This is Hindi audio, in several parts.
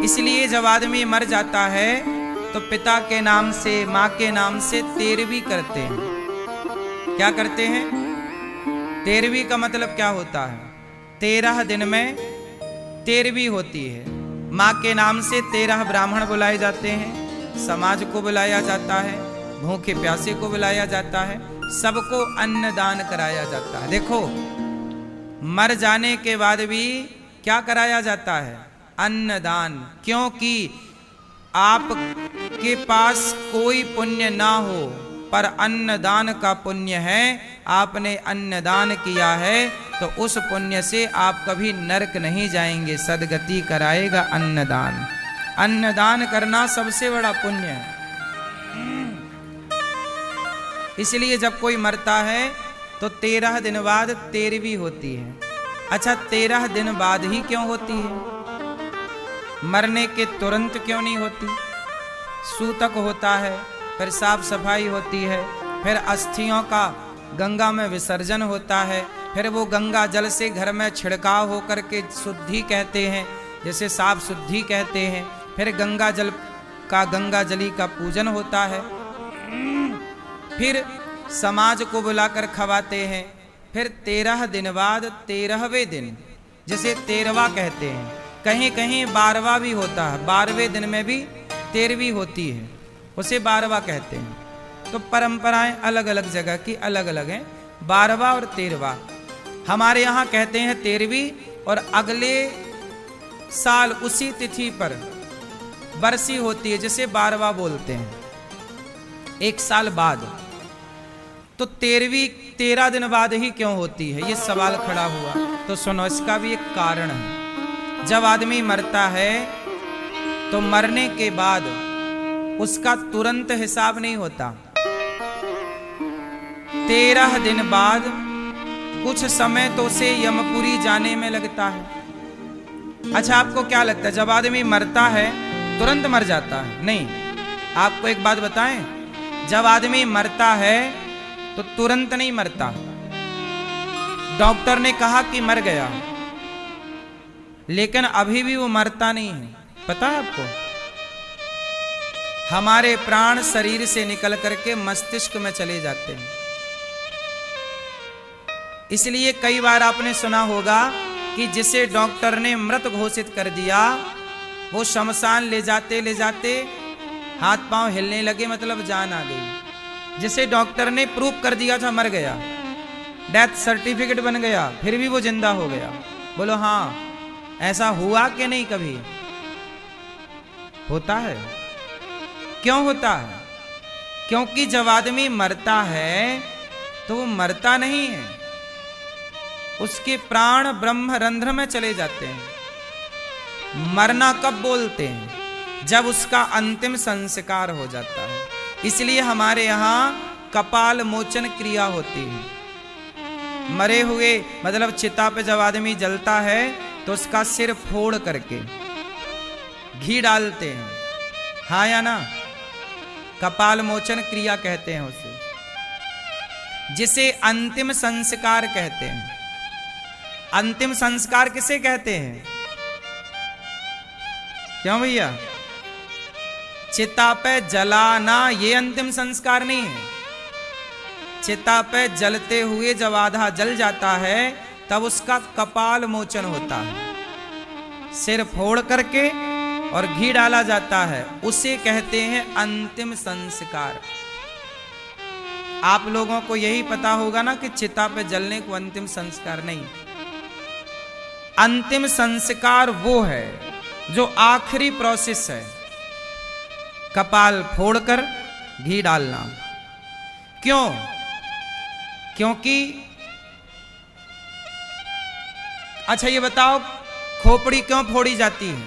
इसलिए जब आदमी मर जाता है तो पिता के नाम से, माँ के नाम से तेरहवीं करते हैं। क्या करते हैं? तेरहवीं का मतलब क्या होता है? 13 दिन में तेरहवीं होती है। माँ के नाम से 13 ब्राह्मण बुलाए जाते हैं, समाज को बुलाया जाता है, भूखे प्यासे को बुलाया जाता है, सबको अन्नदान कराया जाता है। देखो, मर जाने के बाद भी क्या कराया जाता है? अन्नदान। क्योंकि आपके पास कोई पुण्य ना हो पर अन्नदान का पुण्य है, आपने अन्नदान किया है तो उस पुण्य से आप कभी नरक नहीं जाएंगे, सदगति कराएगा अन्नदान। अन्नदान करना सबसे बड़ा पुण्य है। इसलिए जब कोई मरता है तो 13 दिन बाद तेरहवीं होती है। अच्छा, 13 दिन बाद ही क्यों होती है? मरने के तुरंत क्यों नहीं होती? सूतक होता है, फिर साफ सफाई होती है, फिर अस्थियों का गंगा में विसर्जन होता है, फिर वो गंगा जल से घर में छिड़काव होकर के शुद्धि कहते हैं, जैसे साफ शुद्धि कहते हैं। फिर गंगा जल का, गंगा जली का पूजन होता है। फिर समाज को बुलाकर खवाते हैं। फिर 13 दिन बाद 13वें दिन, जिसे 13वां कहते हैं, कहीं कहीं 12वां भी होता है। 12वें दिन में भी 13वीं होती है, उसे 12वां कहते हैं। तो परंपराएं अलग अलग जगह की अलग अलग हैं। 12वां और 13वां हमारे यहाँ कहते हैं 13वीं, और अगले साल उसी तिथि पर बरसी होती है, जिसे 12वां बोलते हैं, एक साल बाद। तो 13वीं 13 दिन बाद ही क्यों होती है, ये सवाल खड़ा हुआ। तो सुनो, इसका भी एक कारण है। जब आदमी मरता है तो मरने के बाद उसका तुरंत हिसाब नहीं होता। 13 दिन बाद कुछ समय तो उसे यमपुरी जाने में लगता है। अच्छा, आपको क्या लगता है जब आदमी मरता है तुरंत मर जाता है? नहीं। आपको एक बात बताएं, जब आदमी मरता है तो तुरंत नहीं मरता। डॉक्टर ने कहा कि मर गया, लेकिन अभी भी वो मरता नहीं है। पता है आपको? हमारे प्राण शरीर से निकल करके मस्तिष्क में चले जाते हैं। इसलिए कई बार आपने सुना होगा कि जिसे डॉक्टर ने मृत घोषित कर दिया, वो शमशान ले जाते हाथ पांव हिलने लगे, मतलब जान आ गई। जिसे डॉक्टर ने प्रूफ कर दिया था मर गया, डेथ सर्टिफिकेट बन गया, फिर भी वो जिंदा हो गया। बोलो हाँ, ऐसा हुआ कि नहीं? कभी होता है। क्यों होता है? क्योंकि जब आदमी मरता है तो वो मरता नहीं है, उसके प्राण ब्रह्म रंध्र में चले जाते हैं। मरना कब बोलते हैं? जब उसका अंतिम संस्कार हो जाता है। इसलिए हमारे यहाँ कपाल मोचन क्रिया होती है। मरे हुए, मतलब चिता पे जब आदमी जलता है तो उसका सिर फोड़ करके घी डालते हैं। हाँ या ना? कपाल मोचन क्रिया कहते हैं उसे, जिसे अंतिम संस्कार कहते हैं। अंतिम संस्कार किसे कहते हैं? क्यों भैया? चिता पे जलाना ये अंतिम संस्कार नहीं है। चिता पे जलते हुए जब आधा जल जाता है तब उसका कपाल मोचन होता है, सिर फोड़ करके और घी डाला जाता है, उसे कहते हैं अंतिम संस्कार। आप लोगों को यही पता होगा ना कि चिता पे जलने को अंतिम संस्कार नहीं। अंतिम संस्कार वो है जो आखिरी प्रोसेस है, कपाल फोड़कर घी डालना। क्यों? क्योंकि अच्छा ये बताओ, खोपड़ी क्यों फोड़ी जाती है?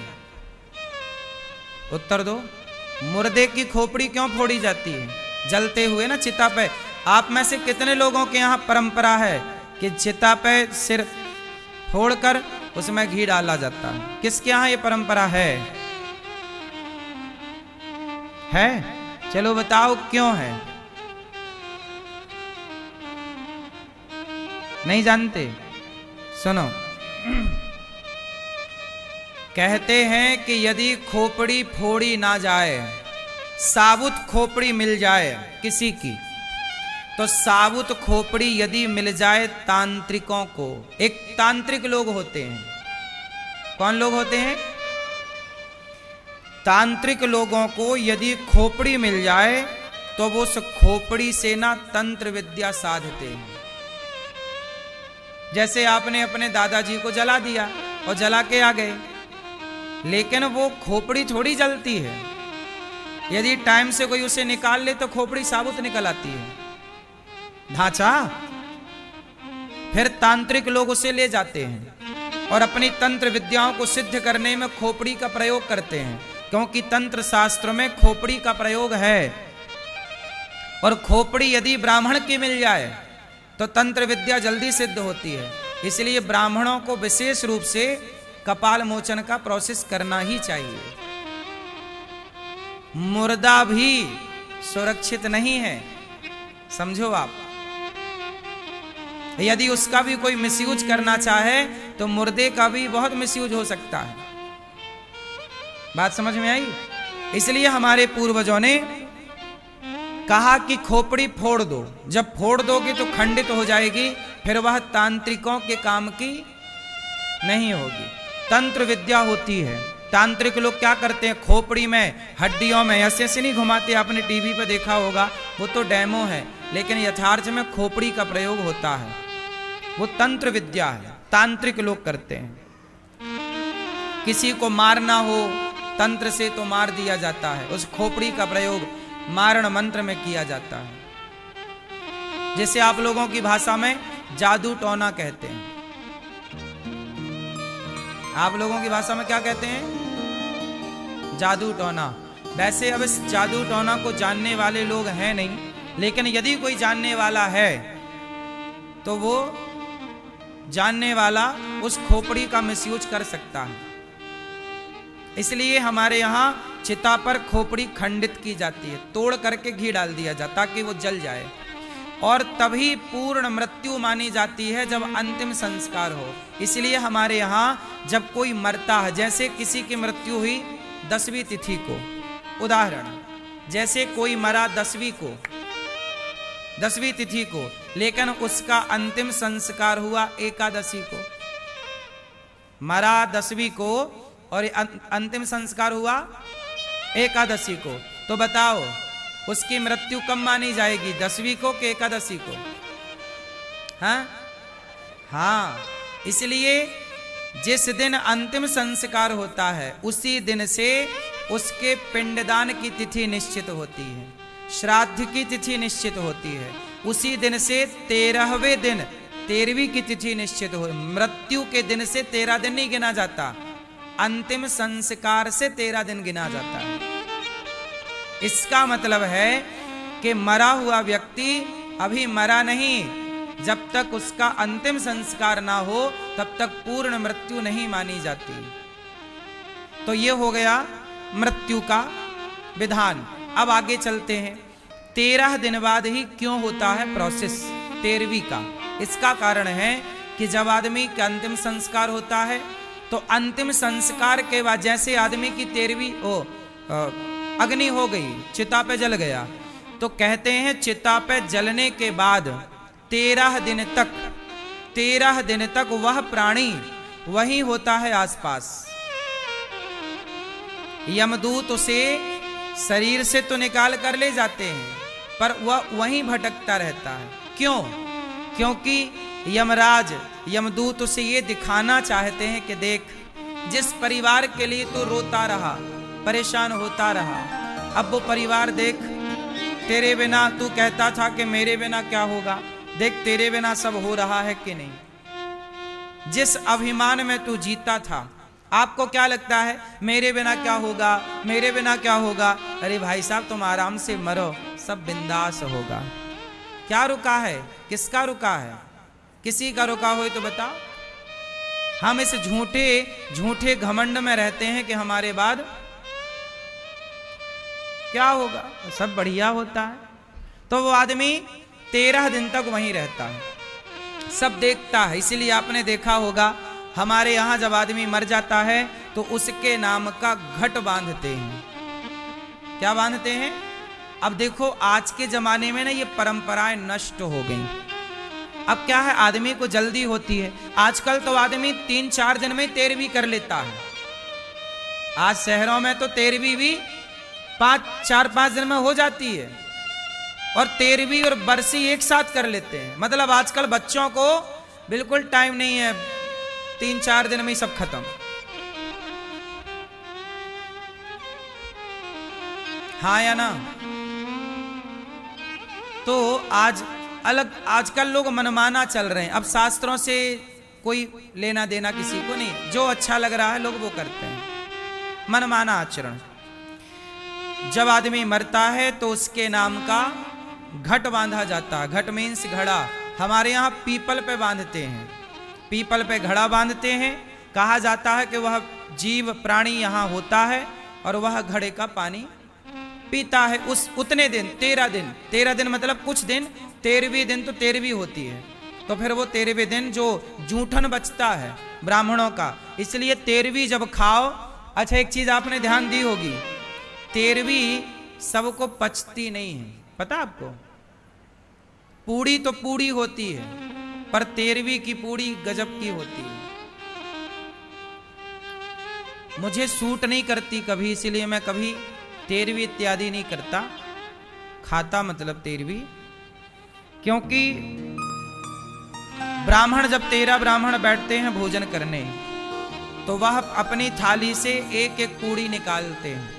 उत्तर दो। मुर्दे की खोपड़ी क्यों फोड़ी जाती है? जलते हुए ना चिता पे। आप में से कितने लोगों के यहाँ परंपरा है कि चिता पे सिर फोड़कर उसमें घी डाला जाता है? किसके यहाँ ये परंपरा है? चलो बताओ क्यों है? नहीं जानते? सुनो, कहते हैं कि यदि खोपड़ी फोड़ी ना जाए, साबुत खोपड़ी मिल जाए किसी की, तो साबुत खोपड़ी यदि मिल जाए तांत्रिकों को, एक तांत्रिक लोग होते हैं। कौन लोग होते हैं? तांत्रिक लोगों को यदि खोपड़ी मिल जाए तो वो उस खोपड़ी से ना तंत्र विद्या साधते हैं। जैसे आपने अपने दादाजी को जला दिया और जला के आ गए, लेकिन वो खोपड़ी थोड़ी जलती है। यदि टाइम से कोई उसे निकाल ले तो खोपड़ी साबुत निकल आती है, ढांचा। फिर तांत्रिक लोग उसे ले जाते हैं और अपनी तंत्र विद्याओं को सिद्ध करने में खोपड़ी का प्रयोग करते हैं, क्योंकि तंत्र शास्त्र में खोपड़ी का प्रयोग है। और खोपड़ी यदि ब्राह्मण की मिल जाए तो तंत्र विद्या जल्दी सिद्ध होती है। इसलिए ब्राह्मणों को विशेष रूप से कपाल मोचन का प्रोसेस करना ही चाहिए। मुर्दा भी सुरक्षित नहीं है, समझो आप। यदि उसका भी कोई मिसयूज करना चाहे तो मुर्दे का भी बहुत मिसयूज हो सकता है। बात समझ में आई? इसलिए हमारे पूर्वजों ने कहा कि खोपड़ी फोड़ दो। जब फोड़ दोगे तो खंडित हो जाएगी, फिर वह तांत्रिकों के काम की नहीं होगी। तंत्र विद्या होती है। तांत्रिक लोग क्या करते हैं, खोपड़ी में हड्डियों में ऐसे ऐसे नहीं घुमाते। आपने टीवी पे देखा होगा, वो तो डेमो है, लेकिन यथार्थ में खोपड़ी का प्रयोग होता है। वो तंत्र विद्या है, तांत्रिक लोग करते हैं। किसी को मारना हो तंत्र से तो मार दिया जाता है, उस खोपड़ी का प्रयोग मारण मंत्र में किया जाता है, जिसे आप लोगों की भाषा में जादू टोना कहते हैं। आप लोगों की भाषा में क्या कहते हैं? जादू टोना। वैसे अब इस जादू टोना को जानने वाले लोग हैं नहीं, लेकिन यदि कोई जानने वाला है तो वो जानने वाला उस खोपड़ी का मिसयूज कर सकता है। इसलिए हमारे यहाँ चिता पर खोपड़ी खंडित की जाती है, तोड़ करके घी डाल दिया जाता ताकि वो जल जाए। और तभी पूर्ण मृत्यु मानी जाती है जब अंतिम संस्कार हो। इसलिए हमारे यहाँ जब कोई मरता है, जैसे किसी की मृत्यु हुई 10वीं तिथि को, उदाहरण जैसे कोई मरा 10वीं तिथि को, लेकिन उसका अंतिम संस्कार हुआ एकादशी को। मरा 10वीं को और अंतिम संस्कार हुआ एकादशी को, तो बताओ उसकी मृत्यु कब मानी जाएगी, 10वीं को कि एकादशी को? हाँ, इसलिए जिस दिन अंतिम संस्कार होता है उसी दिन से उसके पिंडदान की तिथि निश्चित होती है, श्राद्ध की तिथि निश्चित होती है। उसी दिन से 13वें दिन 13वीं की तिथि निश्चित हो। मृत्यु के दिन से 13 दिन नहीं गिना जाता, अंतिम संस्कार से 13 दिन गिना जाता है। इसका मतलब है कि मरा हुआ व्यक्ति अभी मरा नहीं, जब तक उसका अंतिम संस्कार ना हो तब तक पूर्ण मृत्यु नहीं मानी जाती। तो ये हो गया मृत्यु का विधान। अब आगे चलते हैं। 13 दिन बाद ही क्यों होता है प्रोसेस 13वीं का? इसका कारण है कि जब आदमी का अंतिम संस्कार होता है तो अंतिम संस्कार के बाद जैसे आदमी की 13वीं अग्नि हो गई, चिता पे जल गया, तो कहते हैं चिता पे जलने के बाद 13 दिन तक वह प्राणी वही होता है आसपास। यमदूत उसे शरीर से तो निकाल कर ले जाते हैं, पर वह वहीं भटकता रहता है। क्यों? क्योंकि यमराज यमदूत उसे ये दिखाना चाहते हैं कि देख, जिस परिवार के लिए तू रोता रहा, परेशान होता रहा, अब वो परिवार देख, तेरे बिना तू कहता था कि मेरे बिना क्या होगा, देख तेरे बिना सब हो रहा है कि नहीं। जिस अभिमान में तू जीता था, आपको क्या लगता है मेरे बिना क्या होगा, मेरे बिना क्या होगा? अरे भाई साहब, तुम आराम से मरो, सब बिंदास होगा। क्या रुका है? किसका रुका है? किसी का रुका हो तो बताओ। हम इस झूठे घमंड में रहते हैं कि हमारे बाद क्या होगा, सब बढ़िया होता है। तो वो आदमी 13 दिन तक वहीं रहता है, सब देखता है। इसीलिए आपने देखा होगा हमारे यहाँ जब आदमी मर जाता है तो उसके नाम का घट बांधते हैं। क्या बांधते हैं? अब देखो आज के जमाने में ना ये परंपराएं नष्ट हो गई। अब क्या है, आदमी को जल्दी होती है। आजकल तो आदमी 3-4 दिन में 13वीं कर लेता है। आज शहरों में तो 13वीं भी 4-5 दिन में हो जाती है, और 13वीं और बरसी एक साथ कर लेते हैं। मतलब आजकल बच्चों को बिल्कुल टाइम नहीं है, 3-4 दिन में ही सब खत्म। हाँ या ना? तो आजकल लोग मनमाना चल रहे हैं। अब शास्त्रों से कोई लेना देना किसी को नहीं, जो अच्छा लग रहा है लोग वो करते हैं, मनमाना आचरण। जब आदमी मरता है तो उसके नाम का घट बांधा जाता है। घट मीन्स घड़ा। हमारे यहाँ पीपल पे बांधते हैं, पीपल पे घड़ा बांधते हैं। कहा जाता है कि वह जीव प्राणी यहाँ होता है और वह घड़े का पानी पीता है। उतने दिन 13 दिन मतलब कुछ दिन, 13वीं दिन तो 13वीं होती है, तो फिर वो 13वें दिन जो जूठन बचता है ब्राह्मणों का, इसलिए 13वीं जब खाओ। अच्छा, एक चीज आपने ध्यान दी होगी, 13वीं सबको पचती नहीं है, पता आपको? पूड़ी तो पूड़ी होती है, पर 13वीं की पूड़ी गजब की होती है। मुझे सूट नहीं करती कभी, इसीलिए मैं कभी 13वीं इत्यादि नहीं करता, खाता मतलब 13वीं। क्योंकि ब्राह्मण, जब 13 ब्राह्मण बैठते हैं भोजन करने, तो वह अपनी थाली से एक एक पूड़ी निकालते हैं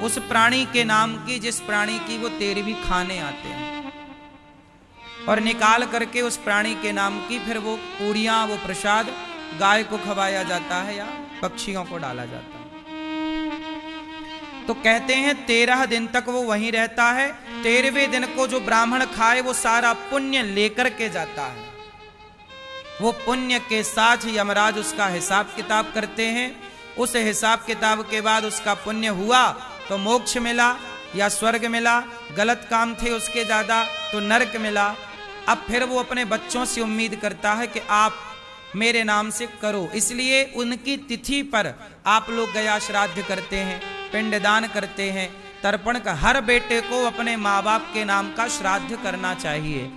उस प्राणी के नाम की, जिस प्राणी की वो 13वीं खाने आते हैं, और निकाल करके उस प्राणी के नाम की फिर वो पूड़ियां, वो प्रसाद गाय को खवाया जाता है या पक्षियों को डाला जाता है। तो कहते हैं 13 दिन तक वो वहीं रहता है। 13वें दिन को जो ब्राह्मण खाए वो सारा पुण्य लेकर के जाता है। वो पुण्य के साथ यमराज उसका हिसाब किताब करते हैं। उस हिसाब किताब के बाद उसका पुण्य हुआ तो मोक्ष मिला या स्वर्ग मिला, गलत काम थे उसके ज्यादा तो नरक मिला। अब फिर वो अपने बच्चों से उम्मीद करता है कि आप मेरे नाम से करो, इसलिए उनकी तिथि पर आप लोग गया श्राद्ध करते हैं, पिंडदान करते हैं, तर्पण का। हर बेटे को अपने माँ बाप के नाम का श्राद्ध करना चाहिए।